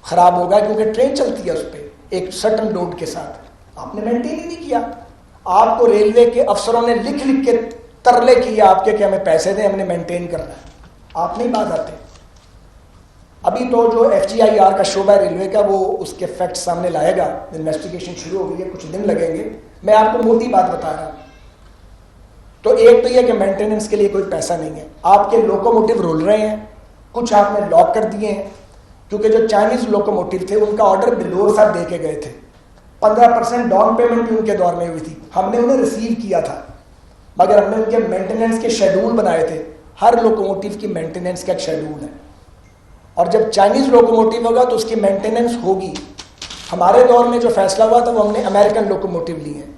خراب ہوگا کیونکہ ٹرین چلتی ہے اس پہ ایک سرٹن لوڈ کے ساتھ. آپ نے مینٹین ہی نہیں کیا. آپ کو ریلوے کے افسروں نے لکھ لکھ کے ترلے کیے آپ کے کہ ہمیں پیسے دیں, ہم نے مینٹین کرنا ہے. آپ نہیں بات آتے. ابھی تو جو FGIR کا شعبہ ریلوے کا وہ اس کے فیکٹ سامنے لائے گا, انویسٹیگیشن شروع ہو گئی ہے, کچھ دن لگیں گے. میں آپ کو موٹی بات بتا رہا ہوں. تو ایک تو یہ کہ مینٹیننس کے لیے کوئی پیسہ نہیں ہے. آپ کے لوکوموٹیو رول رہے ہیں, کچھ آپ نے لاک کر دیے ہیں کیونکہ جو چائنیز لوکوموٹیو تھے ان کا آرڈر بلور صاحب دے کے گئے تھے. 15% ڈاؤن پیمنٹ بھی ان کے دور میں ہوئی تھی, ہم نے انہیں ریسیو کیا تھا, مگر ہم نے ان کے مینٹیننس کے شیڈول بنائے تھے. ہر لوکوموٹیو کی مینٹیننس کا ایک شیڈول ہے, اور جب چائنیز لوکوموٹیو ہوگا تو اس کی مینٹیننس ہوگی. ہمارے دور میں جو فیصلہ ہوا تھا وہ ہم نے امریکن لوکوموٹیو لی ہیں,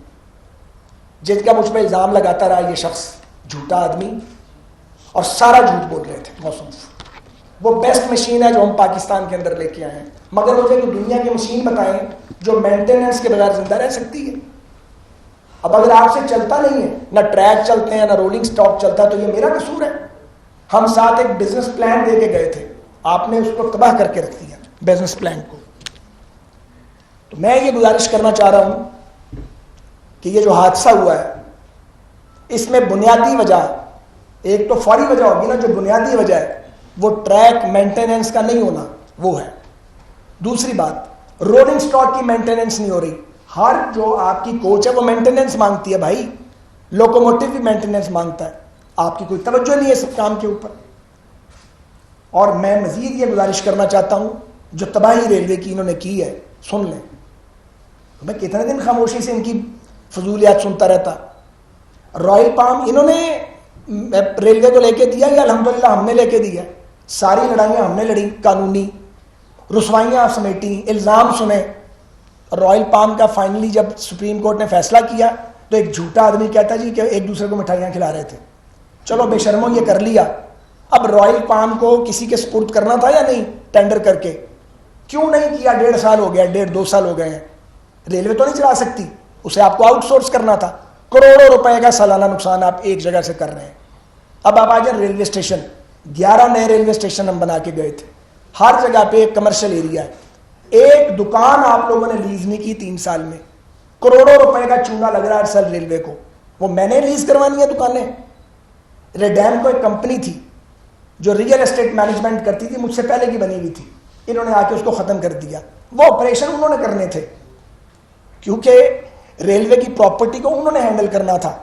جن کا مجھ پہ الزام لگاتا رہا یہ شخص جھوٹا آدمی, اور سارا جھوٹ بول رہے تھے موصوف. وہ بیسٹ مشین ہے جو ہم پاکستان کے اندر لے کے آئے ہیں, مگر مجھے کوئی دنیا کی مشین بتائیں جو مینٹیننس کے بغیر زندہ رہ سکتی ہے. اب اگر آپ سے چلتا نہیں ہے, نہ ٹریک چلتے ہیں نہ رولنگ سٹاک چلتا, تو یہ میرا قصور ہے. ہم ساتھ ایک بزنس پلان دے کے گئے تھے, آپ نے اس کو تباہ کر کے رکھ دیا بزنس پلان کو. تو میں یہ گزارش کرنا چاہ رہا ہوں کہ یہ جو حادثہ ہوا ہے اس میں بنیادی وجہ, ایک تو فوری وجہ ہوگی نا, جو بنیادی وجہ ہے وہ ٹریک مینٹیننس کا نہیں ہونا وہ ہے. دوسری بات, رولنگ سٹاک کی مینٹیننس نہیں ہو رہی. ہر جو آپ کی کوچ ہے وہ مینٹیننس مانگتی ہے بھائی, لوکوموٹیو بھی مینٹیننس مانگتا ہے. آپ کی کوئی توجہ نہیں ہے اس کام کے اوپر. اور میں مزید یہ گزارش کرنا چاہتا ہوں, جو تباہی ریلوے کی انہوں نے کی ہے, سن لیں. میں کتنے دن خاموشی سے ان کی فضولیات سنتا رہتا. رائل پام انہوں نے ریلوے کو لے کے دیا یا الحمدللہ ہم نے لے کے دیا؟ ساری لڑائیاں ہم نے لڑی, قانونی رسوائیاں سمیٹی, الزام سنے. رائل پام کا فائنلی جب سپریم کورٹ نے فیصلہ کیا تو ایک جھوٹا آدمی کہتا جی کہ ایک دوسرے کو مٹھائیاں کھلا رہے تھے. چلو بے شرمو یہ کر لیا. اب رائل پام کو کسی کے سپرد کرنا تھا یا نہیں ٹینڈر کر کے؟ کیوں نہیں کیا؟ 1.5 سال ہو گیا, 1.5-2 سال ہو گئے ہیں. ریلوے تو نہیں چلا سکتی, اسے آپ کو آؤٹ سورس کرنا تھا. کروڑوں روپے کا سالانہ نقصان آپ ایک جگہ سے کر رہے ہیں. اب آپ آ جائیں ریلوے اسٹیشن, 11 نئے ریلوے اسٹیشن ہم بنا کے گئے تھے. ہر جگہ پہ ایک کمرشل ایریا ہے. ایک دکان آپ لوگوں نے لیز نہیں کی 3 سال میں. کروڑوں روپے کا چونا لگ رہا ہے سر ریلوے کو. وہ میں نے لیز کروانی ہے دکانیں. ریڈیم کو ایک کمپنی تھی جو ریئل اسٹیٹ مینجمنٹ کرتی تھی, مجھ سے پہلے کی بنی ہوئی تھی. انہوں نے آ کے اس کو ختم کر دیا. وہ آپریشن انہوں نے کرنے تھے کیونکہ ریلوے کی پراپرٹی کو انہوں نے ہینڈل کرنا تھا.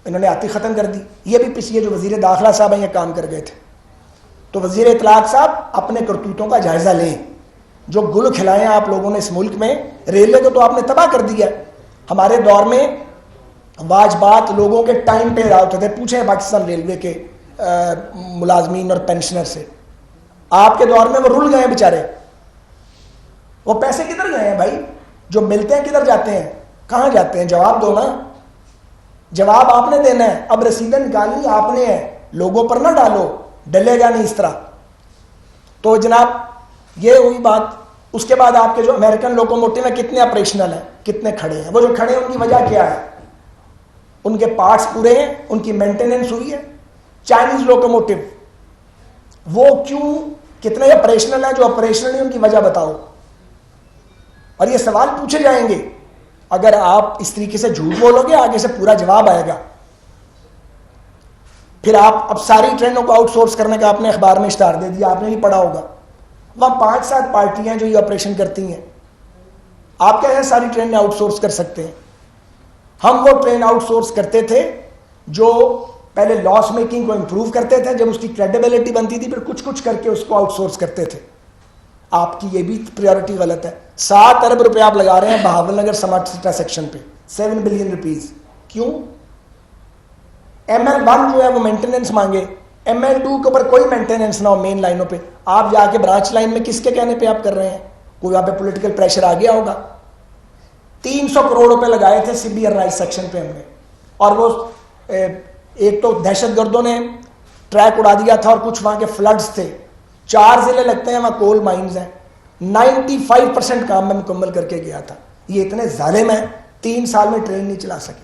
انہوں نے آتی ختم کر دی. یہ بھی پچھلے جو وزیر داخلہ صاحب ہیں یہ کام کر گئے تھے. تو وزیر اطلاعات صاحب اپنے کرتوتوں کا جائزہ لیں. جو گل کھلائے ہیں آپ لوگوں نے اس ملک میں, ریلوے کو تو آپ نے تباہ کر دیا. ہمارے دور میں واجبات لوگوں کے ٹائم پہ ادا ہوتے تھے. پوچھیں پاکستان ریلوے کے ملازمین اور پینشنر سے, آپ کے دور میں وہ رول گئے ہیں بیچارے. وہ پیسے کدھر گئے ہیں بھائی؟ جو ملتے ہیں کدھر جاتے ہیں, کہاں جاتے ہیں؟ جواب دو نا, جواب آپ نے دینا ہے. اب رسیدیں نکالنی آپ نے ہے, لوگوں پر نہ ڈالو, ڈلے گا نہیں اس طرح. تو جناب یہ ہوئی بات. اس کے بعد آپ کے جو امریکن لوکوموٹیو ہیں کتنے آپریشنل ہیں, کتنے کھڑے ہیں؟ وہ جو کھڑے ہیں ان کی وجہ کیا ہے؟ ان کے پارٹس پورے ہیں, ان کی مینٹیننس ہوئی ہے. چائنیز لوکوموٹیو وہ کیوں, کتنے آپریشنل ہیں؟ جو آپریشنل ہیں ان کی وجہ بتاؤ. اور یہ سوال پوچھے جائیں گے. اگر آپ اس طریقے سے جھوٹ بولو گے آگے سے پورا جواب آئے گا. پھر آپ اب ساری ٹرینوں کو آؤٹ سورس کرنے کا آپ نے اخبار میں اشتہار دے دیا, آپ نے نہیں پڑھا ہوگا. وہاں 5-7 پارٹیاں ہیں جو یہ آپریشن کرتی ہیں. آپ کیا ہے ساری ٹرینیں آؤٹ سورس کر سکتے ہیں؟ ہم وہ ٹرین آؤٹ سورس کرتے تھے جو پہلے لاس میکنگ کو امپروو کرتے تھے, جب اس کی کریڈیبلٹی بنتی تھی پھر کچھ کر کے اس کو آؤٹ سورس کرتے تھے. آپ کی یہ بھی پریورٹی غلط ہے. 7 ارب روپے آپ لگا رہے ہیں بہاول نگر سمارٹ سٹا سیکشن پہ, 7 بلین روپیز. کیوں؟ ML1 جو ہے وہ مینٹیننس مانگے, ML2 کے اوپر کوئی مینٹیننس نہ ہو مین لائنوں پہ. آپ جا کے برانچ لائن میں کس کے کہنے پہ آپ کر رہے ہیں؟ کوئی وہاں پہ پولیٹیکل پریشر آ گیا ہوگا. 300 کروڑ روپے لگائے تھے CB رائز سیکشن پہ ہم نے, اور وہ ایک تو دہشت گردوں نے ٹریک اڑا دیا تھا اور کچھ وہاں کے فلڈز تھے. 4 ضلع لگتے ہیں وہاں, کول مائنز ہیں. 95% کام میں مکمل کر کے گیا تھا. یہ اتنے ظالم ہیں 3 سال میں ٹرین نہیں چلا سکے.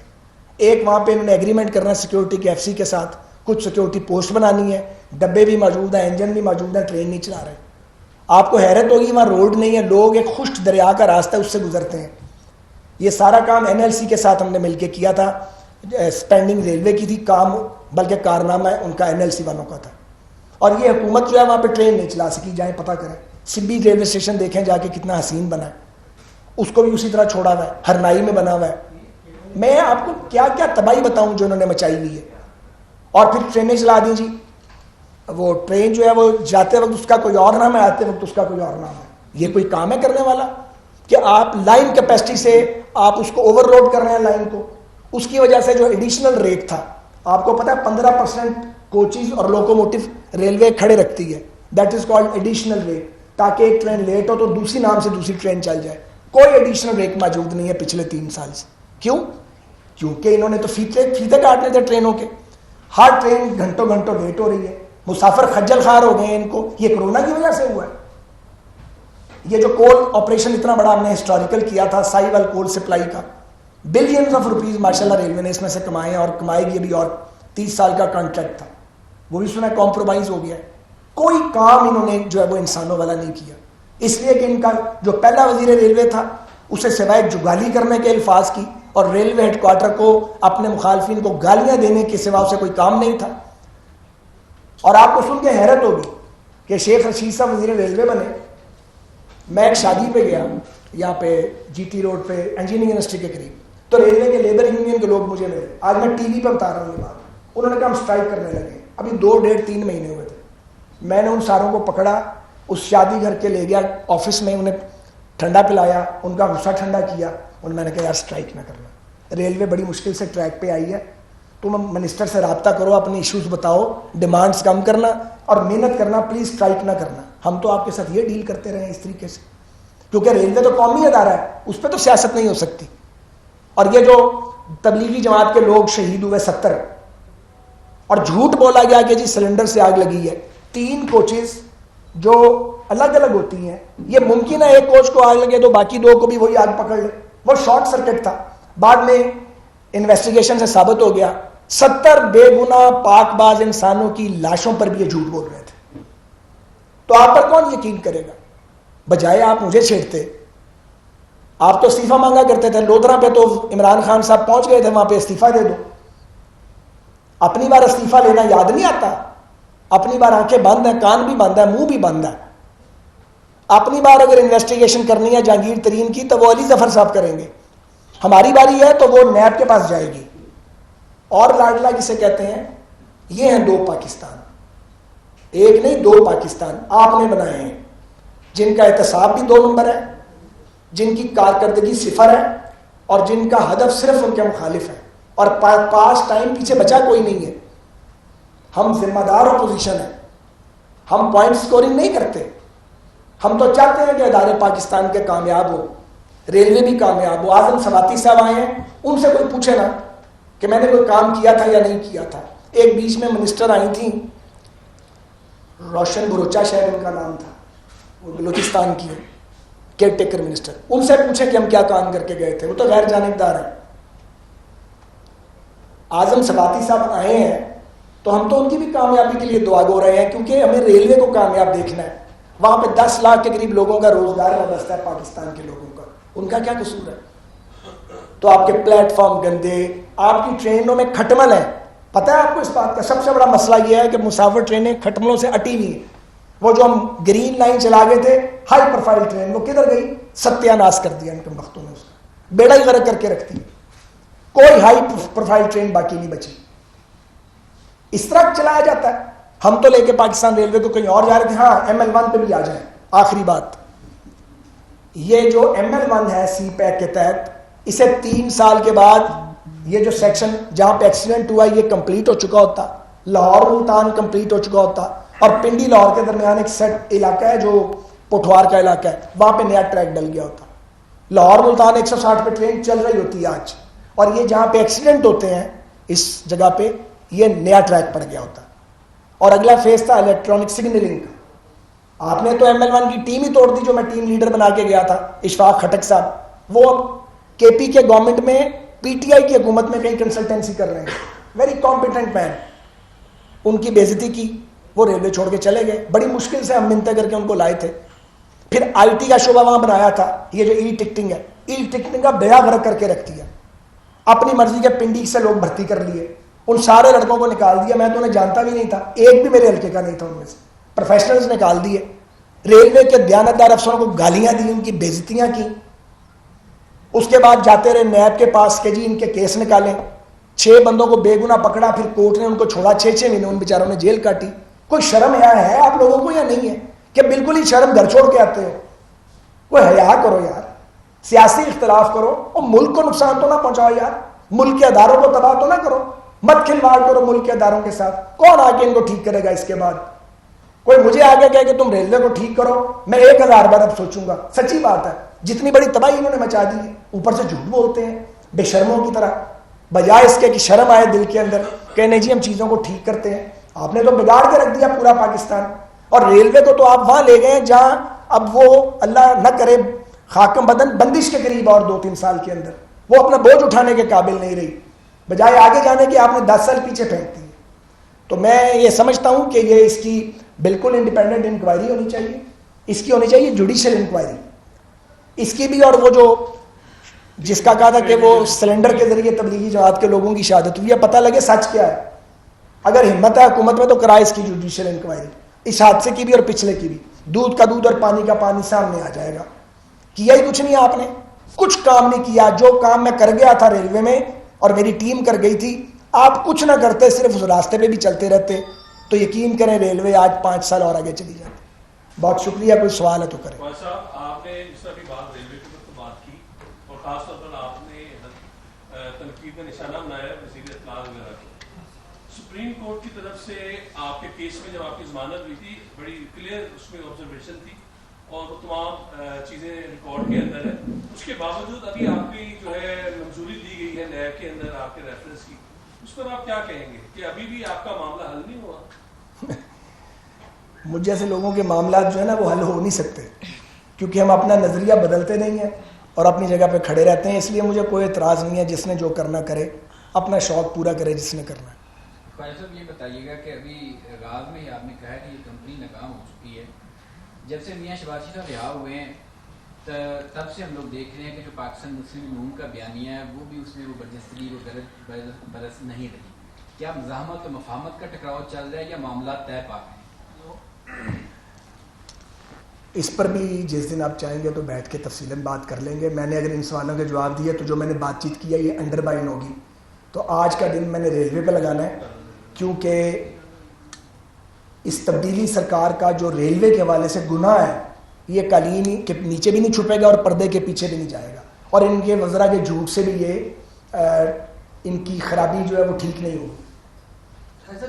ایک وہاں پہ انہوں نے ایگریمنٹ کرنا ہے سیکورٹی کے FC کے ساتھ, کچھ سیکورٹی پوسٹ بنانی ہے, ڈبے بھی موجود ہیں, انجن بھی موجود ہیں, ٹرین نہیں چلا رہے. آپ کو حیرت ہوگی وہاں روڈ نہیں ہے, لوگ ایک خشک دریا کا راستہ ہے اس سے گزرتے ہیں. یہ سارا کام NLC کے ساتھ ہم نے مل کے کیا تھا. اسپینڈنگ ریلوے کی تھی کام, بلکہ کارنامہ ان کا NLC والوں کا تھا. اور یہ حکومت جو ہے وہاں پہ ٹرین نہیں چلا سکی. جائیں پتہ کریں, سبی ریلوے اسٹیشن دیکھیں جا کے کتنا حسین بنا ہے, اس کو بھی اسی طرح چھوڑا ہوا ہے, ہرنائی میں بنا ہوا ہے. میں آپ کو کیا کیا تباہی بتاؤں جو انہوں نے مچائی ہوئی ہے. اور پھر ٹرینیں چلا دیں جی, وہ ٹرین جو ہے وہ جاتے وقت اس کا کوئی اور نام ہے, آتے وقت اس کا کوئی اور نام ہے. یہ کوئی کام ہے کرنے والا کہ آپ لائن کیپیسٹی سے آپ اس کو اوور لوڈ کر رہے ہیں لائن کو. اس کی وجہ سے جو ایڈیشنل ریٹ تھا, آپ کو پتا ہے 15% کوچز اور لوکوموٹو ریلوے کھڑے رکھتی ہے, that is called additional rate, تاکہ ایک ٹرین لیٹ ہو تو دوسری نام سے دوسری ٹرین چل جائے. کوئی ایڈیشنل ریٹ موجود نہیں ہے پچھلے 3 سال سے. کیوں؟ کیونکہ انہوں نے تو فیتے کاٹنے تھے ٹرینوں کے. ہر ٹرین گھنٹوں گھنٹوں لیٹ ہو رہی ہے, مسافر خجل خوار ہو گئے ہیں ان کو. یہ کرونا کی وجہ سے ہوا ہے. یہ جو کول آپریشن اتنا بڑا ہم نے ہسٹوریکل کیا تھا سائیول کول سپلائی کا, بلینز آف روپیز ماشاءاللہ ریلوے نے اس میں سے کمائے ہیں, اور کمائے گی ابھی. اور 30 سال کا کانٹریکٹ تھا, وہ بھی سنا کمپرومائز ہو گیا ہے. کوئی کام انہوں نے جو ہے وہ انسانوں والا نہیں کیا, اس لیے کہ ان کا جو پہلا وزیر ریلوے تھا اسے سوائے جگالی کرنے کے الفاظ کی اور ریلوے ہیڈ کوارٹر کو اپنے مخالفین کو گالیاں دینے کے سوا اسے کوئی کام نہیں تھا. اور آپ کو سن کے حیرت ہوگی کہ شیخ رشید صاحب وزیر ریلوے بنے. میں ایک شادی پہ گیا یہاں پہ GT روڈ پہ انجینئرنگ یونیورسٹی کے قریب, تو ریلوے کے لیبر یونین کے لوگ مجھے ملے. آج میں ٹی وی پہ بتا رہا ہوں یہ بات. انہوں نے کہا ہم اسٹرائک کرنے لگے. ابھی 2 ڈیڑھ 3 مہینے ہوئے تھے. میں نے ان ساروں کو پکڑا, اس شادی گھر کے لے گیا آفس میں, انہیں ٹھنڈا پلایا, ان کا غصہ ٹھنڈا کیا, اور میں نے کہا یار اسٹرائک نہ کرنا, ریلوے بڑی مشکل سے ٹریک پہ آئی ہے, تم منسٹر سے رابطہ کرو, اپنے ایشوز بتاؤ, ڈیمانڈز کم کرنا اور محنت کرنا, پلیز اسٹرائک نہ کرنا. ہم تو آپ کے ساتھ یہ ڈیل کرتے رہے ہیں اس طریقے سے, کیونکہ ریلوے تو قومی ادارہ ہے, اس پہ تو سیاست نہیں ہو سکتی. اور یہ جو تبلیغی جماعت کے لوگ شہید ہوئے 70, اور جھوٹ بولا گیا کہ جی سلنڈر سے آگ لگی ہے. 3 کوچز جو الگ الگ ہوتی ہیں, یہ ممکن ہے ایک کوچ کو آگ لگے تو باقی 2 کو بھی وہی آگ پکڑ لے. وہ شارٹ سرکٹ تھا. بعد میں انویسٹیگیشن سے ثابت ہو گیا 70 بے گناہ پاک باز انسانوں کی لاشوں پر بھی یہ جھوٹ بول رہے تھے. تو آپ پر کون یقین کرے گا؟ بجائے آپ مجھے چھیڑتے, آپ تو استعفیٰ مانگا کرتے تھے. لودھرا پہ تو عمران خان صاحب پہنچ گئے تھے, وہاں پہ استعفیٰ دے دو. اپنی بار استعفیٰ لینا یاد نہیں آتا؟ اپنی بار آنکھیں بند ہیں, کان بھی بند ہے, منہ بھی بند ہے. اپنی بار اگر انویسٹیگیشن کرنی ہے جہانگیر ترین کی تو وہ علی ظفر صاحب کریں گے. ہماری باری ہے تو وہ نیب کے پاس جائے گی. اور لاڈلا کسے کہتے ہیں؟ یہ ہیں 2 پاکستان, ایک نہیں 2 پاکستان آپ نے بنائے ہیں, جن کا احتساب بھی 2 نمبر ہے, جن کی کارکردگی 0 ہے, اور جن کا ہدف صرف ان کے مخالف ہے, اور پاس ٹائم پیچھے بچا کوئی نہیں ہے. ہم ذمہ دار اپوزیشن ہیں, ہم پوائنٹ سکورنگ نہیں کرتے. ہم تو چاہتے ہیں کہ ادارے پاکستان کے کامیاب ہو, ریلوے بھی کامیاب ہو. اعظم سواتی صاحب آئے ہیں, ان سے کوئی پوچھے نا کہ میں نے کوئی کام کیا تھا یا نہیں کیا تھا. ایک بیچ میں منسٹر آئی تھیں, روشن بروچا شاید ان کا نام تھا, وہ بلوچستان کی کیئر ٹیکر منسٹر. ان سے پوچھے کہ ہم کیا کام کر کے گئے تھے, وہ تو غیر جانبدار ہیں. اعظم سواتی صاحب آئے ہیں تو ہم تو ان کی بھی کامیابی کے لیے دعا گو رہے ہیں, کیونکہ ہمیں ریلوے کو کامیاب دیکھنا ہے. وہاں پہ 10 لاکھ کے قریب لوگوں کا روزگار وابستہ ہے پاکستان کے لوگوں کا, ان کا کیا قصور ہے؟ تو آپ کے پلیٹ فارم گندے, آپ کی ٹرینوں میں کھٹمل ہے. پتہ ہے آپ کو اس بات کا سب سے بڑا مسئلہ یہ ہے کہ مسافر ٹرینیں کھٹملوں سے اٹی ہوئی ہیں. وہ جو ہم گرین لائن چلا گئے تھے ہائی پروفائل ٹرین, وہ کدھر گئی؟ ستیہ ناش کر دیا ان کے وقتوں نے, اس کا بیڑا ہی غرق کر کے رکھتی ہے. کوئی ہائی پروفائل ٹرین باقی نہیں بچی. اس طرح چلایا جاتا ہے. ہم تو لے کے پاکستان ریلوے کو کہیں اور جا رہے تھے. ہاں ML1 پہ بھی آ جائیں. آخری بات, یہ جو ML1 ہے سی پیک کے تحت, اسے 3 سال کے بعد یہ جو سیکشن جہاں پہ ایکسیڈنٹ ہوا یہ کمپلیٹ ہو چکا ہوتا, لاہور ملتان کمپلیٹ ہو چکا ہوتا, اور پنڈی لاہور کے درمیان ایک سیٹ علاقہ ہے جو پٹھوار کا علاقہ ہے, وہاں پہ نیا ٹریک ڈل گیا ہوتا. لاہور ملتان 160 پہ ٹرین چل رہی ہوتی ہے آج, اور یہ جہاں پہ ایکسیڈنٹ ہوتے ہیں اس جگہ پہ یہ نیا ٹریک پڑ گیا ہوتا. اور اگلا فیز تھا الیکٹرانک سگنلنگ کا. آپ نے تو ML1 کی ٹیم ہی توڑ دی, جو میں ٹیم لیڈر بنا کے گیا تھا, اشفاق کھٹک صاحب. وہ KP کے گورنمنٹ میں PTI کی حکومت میں کہیں کنسلٹنسی کر رہے ہیں, ویری کمپیٹنٹ مین. ان کی بے عزتی کی, وہ ریلوے چھوڑ کے چلے گئے. بڑی مشکل سے ہم منتیں کر کے ان کو لائے تھے. پھر آئی ٹی کا شعبہ وہاں بنایا تھا. یہ جو ای ٹکٹنگ ہے, ای ٹکٹنگ کا بیڑا غرق کر کے رکھ دیا. اپنی مرضی کے پنڈی سے لوگ بھرتی کر لیے, ان سارے لڑکوں کو نکال دیا. میں تو انہیں جانتا بھی نہیں تھا, ایک بھی میرے ہلکے کا نہیں تھا ان میں سے. پروفیشنلز نکال دیے. ریلوے کے دیانتدار افسروں کو گالیاں دی, ان کی بےعزتیاں کی. اس کے بعد جاتے رہے نیب کے پاس کہ جی ان کے کیس نکالیں. 6 بندوں کو بے گناہ پکڑا, پھر کورٹ نے ان کو چھوڑا. 6 مہینے ان بیچاروں نے جیل کاٹی. کوئی شرم حیا ہے آپ لوگوں کو یا نہیں ہے کہ بالکل ہی شرم گھر چھوڑ کے آتے ہو؟ کوئی حیا کرو یار. سیاسی اختلاف کرو اور ملک کو نقصان تو نہ پہنچاؤ یار. ملک کے اداروں کو تباہ تو نہ کرو. مت کھلواڑ کرو ملک کے اداروں کے ساتھ. کون آ کے ان کو ٹھیک کرے گا اس کے بعد؟ کوئی مجھے آگے کہے کہ تم ریلوے کو ٹھیک کرو, میں 1000 بار اب سوچوں گا. سچی بات ہے, جتنی بڑی تباہی انہوں نے مچا دی ہے, اوپر سے جھوٹ بولتے ہیں بے شرموں کی طرح, بجائے اس کے کہ شرم آئے دل کے اندر کہ نہیں جی ہم چیزوں کو ٹھیک کرتے ہیں. آپ نے تو بگاڑ کے رکھ دیا پورا پاکستان. اور ریلوے کو تو آپ وہاں لے گئے جہاں اب وہ اللہ نہ کرے خاکم بدن بندش کے قریب, اور 2-3 سال کے اندر وہ اپنا بوجھ اٹھانے کے قابل نہیں رہی, بجائے آگے جانے کے آپ نے 10 سال پیچھے پھینک دی. تو میں یہ سمجھتا ہوں کہ یہ اس کی بالکل انڈیپینڈنٹ انکوائری ہونی چاہیے. اس کی ہونی چاہیے جوڈیشل انکوائری اس کی بھی. اور وہ جو جس کا کہا تھا کہ وہ سلنڈر کے ذریعے تبلیغی جماعت کے لوگوں کی شہادت ہوئی ہے, پتہ لگے سچ کیا ہے. اگر ہمت ہے حکومت میں تو کرائے اس کی جوڈیشل انکوائری, اس حادثے کی بھی اور پچھلے کی بھی. دودھ کا دودھ اور پانی کا پانی سامنے آ جائے گا. کیا ہی کچھ نہیں آپ نے, کچھ کام نہیں کیا. جو کام میں کر گیا تھا ریلوے میں اور میری ٹیم کر گئی تھی, آپ کچھ نہ کرتے, صرف اس راستے پہ بھی چلتے رہتے, تو یقین کریں ریلوے آج 5 سال اور آگے چلی جاتی. بہت شکریہ. کوئی سوال ہے تو کریں. صاحب آپ نے جس طرح بھی بات ریلوے کے اوپر تو بات کی, اور خاص طور پر آپ نے تنقید کا نشانہ بنایا وزیر اطلاع وغیرہ کو. سپریم کورٹ کی طرف سے آپ کے کیس میں جب آپ کی ضمانت ہوئی تھی, بڑی کلیئر اس میں آبزرویشن تھی اور وہ تمام چیزیں ریکارڈ کے اندر ہے. اس کے باوجود ابھی آپ کی جو ہے منظوری دی گئی ہے نیب کے اندر آپ کے ریفرنس کی, اس پر آپ کیا کہیں گے کہ ابھی بھی آپ کا معاملہ حل نہیں ہوا؟ مجھ جیسے لوگوں کے معاملات جو ہے نا وہ حل ہو نہیں سکتے, کیونکہ ہم اپنا نظریہ بدلتے نہیں ہیں اور اپنی جگہ پہ کھڑے رہتے ہیں. اس لیے مجھے کوئی اعتراض نہیں ہے, جس نے جو کرنا کرے, اپنا شوق پورا کرے جس نے کرنا ہے. خواجہ صاحب یہ بتائیے گا کہ ابھی آغاز میں ہی آپ نے کہا ہے کہ یہ کمپنی ناکام ہو چکی ہے. جب سے میاں شہباز شریف صاحب رہا ہوئے ہیں تب سے ہم لوگ دیکھ رہے ہیں کہ جو پاکستان مسلم نون کا بیانیہ ہے وہ بھی اس میں وہ برجستگی وہ غلط برس نہیں رہی. کیا مزاحمت و مفاہمت کا ٹکراؤ چل رہا ہے یا معاملات طے پا ہیں؟ اس پر بھی جس دن آپ چاہیں گے تو بیٹھ کے تفصیلاً بات کر لیں گے. میں نے اگر ان سوالوں کے جواب دیے تو جو میں نے بات چیت کی ہے یہ انڈر بائن ہوگی. تو آج کا دن میں نے ریلوے پہ لگانا ہے, کیونکہ اس تبدیلی سرکار کا جو ریلوے کے حوالے سے گناہ ہے یہ قالین کے نیچے بھی نہیں چھپے گا اور پردے کے پیچھے بھی نہیں جائے گا, اور ان کے وزراء کے جھوٹ سے بھی یہ ان کی خرابی جو ہے وہ ٹھیک نہیں ہوگی.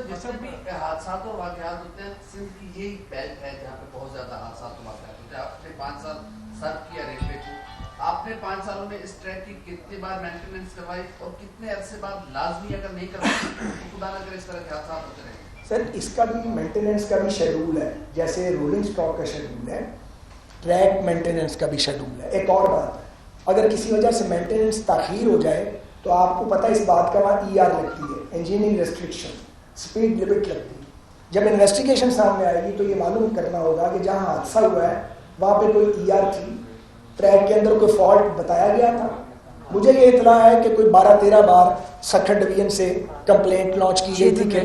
جیسے بھی حادثات اور واقعات ہوتے ہیں, سندھ کی یہی بیلٹ ہے جہاں پہ بہت زیادہ حادثات اور واقعات ہوتے ہیں. آپ نے 5 سال سرو کیا ریلوے کو, آپ نے 5 سالوں میں اس ٹریک کی کتنی بار مینٹیننس کروائی اور کتنے عرصے بعد لازمی اگر نہیں کروائی تو خدا نہ کرے اس طرح کے حادثات ہوتے رہیں؟ سر اس کا بھی مینٹیننس کا بھی شیڈول ہے, جیسے رولنگ اسٹاک کا شیڈول ہے, ٹریک مینٹیننس کا بھی شیڈول ہے. ایک اور بات ہے, اگر کسی وجہ سے مینٹیننس تاخیر ہو جائے تو آپ کو پتہ اس بات کا وہاں ER لگتی ہے, انجینئرنگ ریسٹرکشن, اسپیڈ لمٹ لگتی ہے. جب انویسٹیگیشن سامنے آئے گی تو یہ معلوم کرنا ہوگا کہ جہاں حادثہ ہوا ہے وہاں پہ کوئی ER تھی, ٹریک کے اندر کوئی فالٹ بتایا گیا تھا. مجھے یہ اطلاع ہے کہ کوئی 12-13 بار سیکنڈ ڈویژن سے کمپلینٹ لانچ کی گئی تھی کہ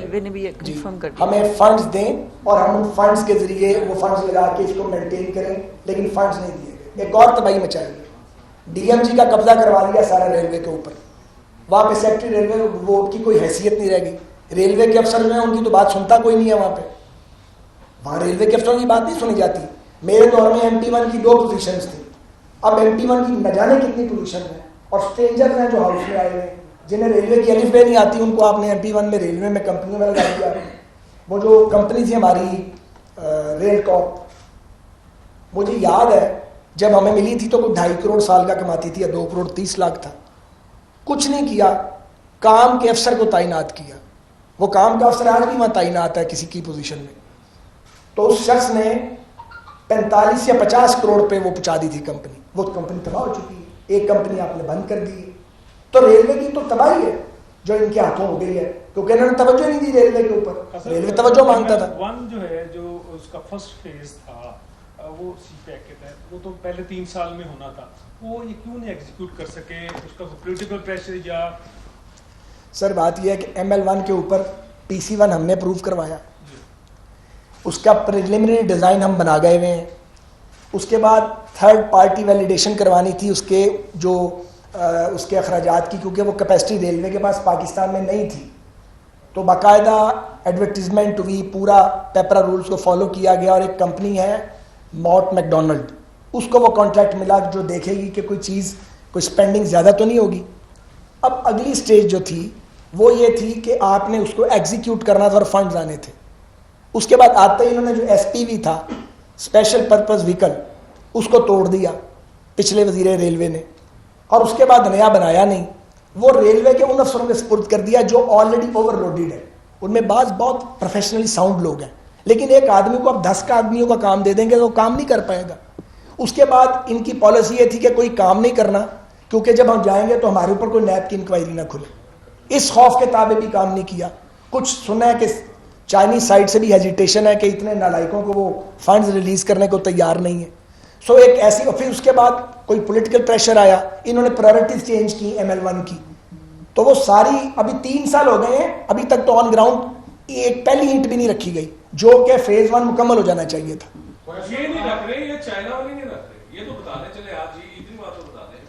ہمیں فنڈز دیں اور ہم ان فنڈز کے ذریعے وہ فنڈز لگا کے اس کو مینٹین کریں, لیکن فنڈز نہیں دیے گئے. ایک اور تباہی مچائی ہے, DMG کا قبضہ کروا لیا سارا ریلوے کے اوپر. وہاں پہ سیکٹری ریلوے ووٹ کی کوئی حیثیت نہیں رہ گئی. ریلوے کے افسر جو ہیں ان کی تو بات سنتا کوئی نہیں ہے وہاں پہ. وہاں ریلوے کے افسروں کی بات نہیں سنی جاتی. میرے دور میں MP1 کی 2 پوزیشنز تھیں, اب MP1 کی نہ جانے کتنی پوزیشن ہیں, اور اسٹرینجر ہیں جو ہاؤس میں آئے ہوئے ہیں جنہیں ریلوے کی الف بے نہیں آتی, ان کو آپ نے MP1 میں ریلوے میں کمپنیوں میں لگا دیا. وہ جو کمپنی تھی ہماری ریل کاپ, مجھے یاد ہے جب ہمیں ملی تھی تو کوئی 2.5 کروڑ سال کا کماتی تھی یا 2 کروڑ 30 لاکھ تھا. کچھ نہیں کیا, کام کے افسر کو تعینات کیا. وہ کام کا افسر آج بھی وہاں تعینات ہے کسی کی پوزیشن میں. تو اس شخص نے 45 یا 50 کروڑ پہ وہ پہنچا دی تھی کمپنی. وہ کمپنی تباہ ہو چکی ہے, ایک کمپنی آپ نے بند کر دی ہے. تو ریلوے کی تو تباہی ہے جو ان کے ہاتھوں ہو گئی ہے, کیونکہ انہوں نے توجہ نہیں دی ریلوے کے اوپر. ریلوے توجہ مانگتا تھا. ون جو ہے جو اس کا فرسٹ فیز تھا وہ سی پیک کے تحت وہ تو پہلے 3 سال میں ہونا تھا, وہ یہ کیوں نہیں ایگزیکیوٹ کر سکے؟ اس کا پولیٹیکل پریشر یا سر بات یہ ہے کہ ML1 کے اوپر PC1 ہم نے اپروو کروایا, اس کا پریلیمنری ڈیزائن ہم بنا گئے ہوئے ہیں. اس کے بعد تھرڈ پارٹی ویلیڈیشن کروانی تھی اس کے جو اس کے اخراجات کی, کیونکہ وہ کیپیسٹی ریلوے کے پاس پاکستان میں نہیں تھی. تو باقاعدہ ایڈورٹیزمنٹ ہوئی, پورا پیپرا رولز کو فالو کیا گیا, اور ایک کمپنی ہے ماٹ میکڈونلڈ, اس کو وہ کانٹریکٹ ملا جو دیکھے گی کہ کوئی چیز کوئی اسپینڈنگ زیادہ تو نہیں ہوگی. اب اگلی سٹیج جو تھی وہ یہ تھی کہ آپ نے اس کو ایگزیکیوٹ کرنا تھا اور فنڈز آنے تھے. اس کے بعد آتے ہی انہوں نے جو SPV تھا اسپیشل پرپز وہیکل, اس کو توڑ دیا پچھلے وزیر ریلوے نے, اور اس کے بعد نیا بنایا نہیں. وہ ریلوے کے ان افسروں کے سپرد کر دیا جو آلریڈی اوور لوڈیڈ ہے. ان میں بعض بہت پروفیشنلی ساؤنڈ لوگ ہیں, لیکن ایک آدمی کو آپ 10 آدمیوں کا کام دے دیں گے تو وہ کام نہیں کر پائے گا. اس کے بعد ان کی پالیسی یہ تھی کہ کوئی کام نہیں کرنا, کیونکہ جب ہم جائیں گے تو ہمارے اوپر کوئی نیب کی انکوائری نہ کھلے. اس خوف کے تابع بھی کام نہیں کیا. کچھ سنا ہے کہ چائنیز سائڈ سے بھی ہیزیٹیشن ہے کہ اتنے نالائکوں کو وہ فنڈز ریلیز کرنے کو تیار نہیں ہے. سو ایک ایسی, اور پھر اس کے بعد کوئی پولیٹیکل پریشر آیا, انہوں نے پرائرٹیز چینج کی ML1 کی, تو وہ ساری ابھی 3 سال ہو گئے ہیں, ابھی تک تو آن گراؤنڈ ایک پہلی اینٹ بھی نہیں رکھی گئی, جو کہ فیز 1 مکمل ہو جانا چاہیے تھا. یہ نہیں رکھ رہے, یہ چائنا والے نہیں رکھ رہے, یہ تو بتا دیں چلے آج ہی اتنی بات تو بتا دیں.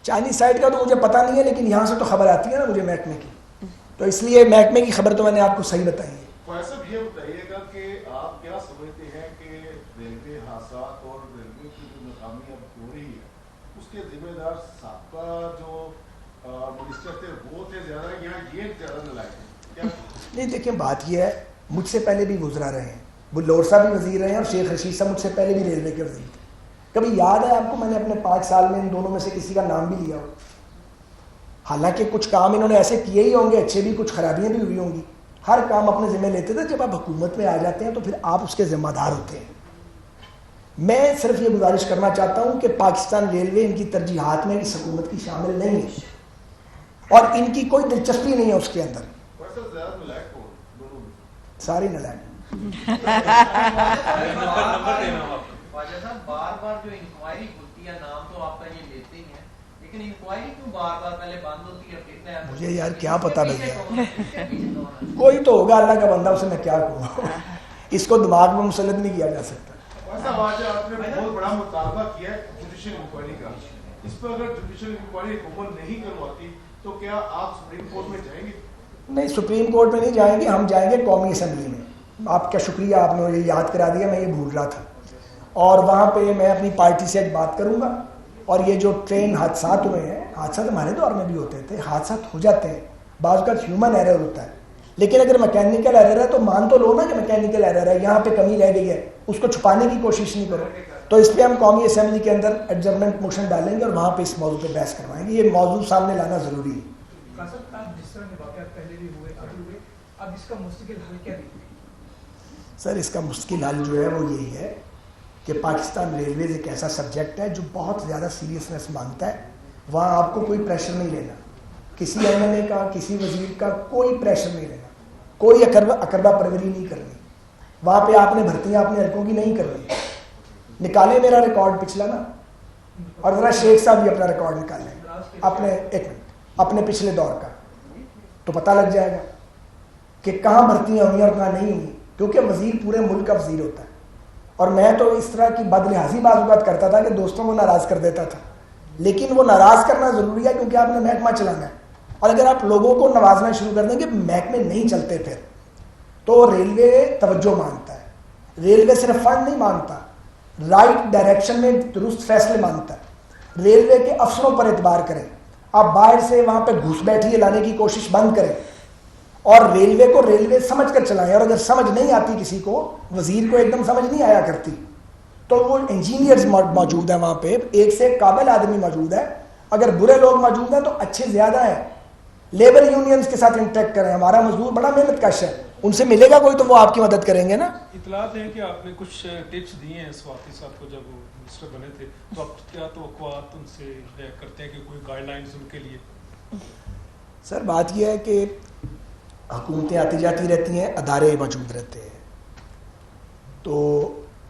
چائنیز سائڈ کا تو مجھے پتہ نہیں ہے, لیکن یہاں سے تو خبر آتی ہے نا مجھے محکمے کی, تو اس لیے محکمے کی خبر تو میں نے آپ کو صحیح بتائی ہے. صاحب یہ بتائیے گا کہ آپ کیا سمجھتے ہیں کہ ریلوے حادثات اور ریلوے کی جو ناکامی اب ہو رہی ہے اس کے ذمہ دار سابقہ جو منسٹر تھے وہ تھے زیادہ, یا یہ زیادہ نالائق ہیں؟ نہیں دیکھیں, بات یہ ہے, مجھ سے پہلے بھی گزرا رہے ہیں, بلور صاحب بھی وزیر رہے ہیں, اور شیخ رشید صاحب مجھ سے پہلے بھی ریلوے کے وزیر تھے. کبھی یاد ہے آپ کو میں نے اپنے 5 سال میں ان دونوں میں سے کسی کا نام بھی لیا ہو؟ حالانکہ کچھ کام انہوں نے ایسے کیے ہی ہوں گے, اچھے بھی, کچھ خرابیاں بھی ہوئی ہوں گی. ہر کام اپنے ذمہ لیتے تھے. جب آپ حکومت میں آ جاتے ہیں تو پھر آپ اس کے ذمہ دار ہوتے ہیں. میں صرف یہ گزارش کرنا چاہتا ہوں کہ پاکستان ریلوے ان کی ترجیحات میں اس حکومت کی شامل نہیں ہے, اور ان کی کوئی دلچسپی نہیں ہے اس کے اندر. ساری نلائق. خواجہ صاحب بار بار جو انکوائری ہوتی ہے, نام تو آپ کا یہ لیتے ہی ہیں, لیکن انکوائری کیوں بار بار پہلے بند ہوتی ہے؟ مجھے یار کیا پتا بھیا, کوئی تو ہوگا اللہ کا بندہ, اسے میں کیا کہوں, اس کو دماغ میں مسلط نہیں کیا جا سکتا. آپ نے بہت بڑا مطالبہ کیا ہے جوڈیشل انکوائری کا, اس پر اگر جوڈیشل انکوائری حکومت نہیں کرواتی تو کیا آپ سپریم کورٹ میں جائیں گے؟ نہیں, سپریم کورٹ میں نہیں جائیں گے, ہم جائیں گے قومی اسمبلی میں. آپ کا شکریہ, آپ نے مجھے یاد کرا دیا, میں یہ بھول رہا تھا. اور وہاں پہ میں اپنی پارٹی سے ایک بات کروں گا. اور یہ جو ٹرین حادثات ہوئے ہیں, حادثات ہمارے دور میں بھی ہوتے تھے, حادثات ہو جاتے ہیں, بعض کا ہیومن ایرر ہوتا ہے, لیکن اگر میکینیکل ایرر ہے تو مان تو لو نا کہ میکینیکل ایرر ہے, یہاں پہ کمی رہ گئی ہے, اس کو چھپانے کی کوشش نہیں کرو. تو اس پہ ہم قومی اسمبلی کے اندر ایڈجرمنٹ موشن ڈالیں گے اور وہاں پہ اس موضوع پہ بحث کروائیں گے. یہ موضوع سامنے لانا ضروری ہے. جس طرح کے واقعات پہلے بھی ہوئے, ابھی ہوئے, اب اس کا مستقل حل کیا دیکھیں؟ سر اس کا مشکل حل جو ہے وہ یہی ہے کہ پاکستان ریلویز ایک ایسا سبجیکٹ ہے جو بہت زیادہ سیریسنس مانگتا ہے. وہاں آپ کو کوئی پریشر نہیں لینا, کسی MLA کا, کسی وزیر کا کوئی پریشر نہیں لینا, کوئی اکربہ پروری نہیں کرنی. وہاں پہ آپ نے بھرتیاں اپنے حلقوں کی نہیں کرنی. نکالے میرا ریکارڈ پچھلا نا, اور ذرا شیخ صاحب بھی اپنا ریکارڈ نکالیں اپنے, ایک منٹ, اپنے پچھلے دور کا, تو پتہ لگ جائے گا کہ کہاں بھرتیاں ہوئی اور کہاں نہیں ہوئی. کیونکہ وزیر پورے ملک کا وزیر ہوتا ہے, اور میں تو اس طرح کی بد لحاظی بعض اوقات کرتا تھا کہ دوستوں کو ناراض کر دیتا تھا, لیکن وہ ناراض کرنا ضروری ہے کیونکہ آپ نے محکمہ چلانا ہے. اور اگر آپ لوگوں کو نوازنا شروع کر دیں گے محکمے نہیں چلتے پھر, تو ریلوے توجہ مانگتا ہے. ریلوے صرف فنڈ نہیں مانگتا, رائٹ ڈائریکشن میں درست فیصلے مانگتا ہے. ریلوے کے افسروں پر اعتبار کریں, آپ باہر سے وہاں پہ گھس بیٹھیے لانے کی کوشش بند کریں, اور ریلوے کو ریلوے سمجھ کر چلائیں. اور اگر سمجھ نہیں آتی کسی کو, وزیر کو ایک دم سمجھ نہیں آیا کرتی, تو وہ انجینئرز موجود ہیں وہاں پہ, ایک سے ایک قابل آدمی موجود ہے. اگر برے لوگ موجود ہیں تو اچھے زیادہ ہیں. لیبر یونینز کے ساتھ انٹریکٹ کریں, ہمارا مزدور بڑا محنت کش ہے, ان سے ملے گا کوئی تو وہ آپ کی مدد کریں گے نا. اطلاعات ہیں کہ آپ نے کچھ ٹپس دیے ہیں سواتی صاحب کو جب وہ منسٹر بنے تھے, تو آپ کیا توقعات ان سے کرتے ہیں کہ کوئی گائیڈ لائنز ان کے لیے؟ سر بات یہ ہے کہ حکومتیں آتی جاتی رہتی ہیں, ادارے موجود رہتے ہیں, تو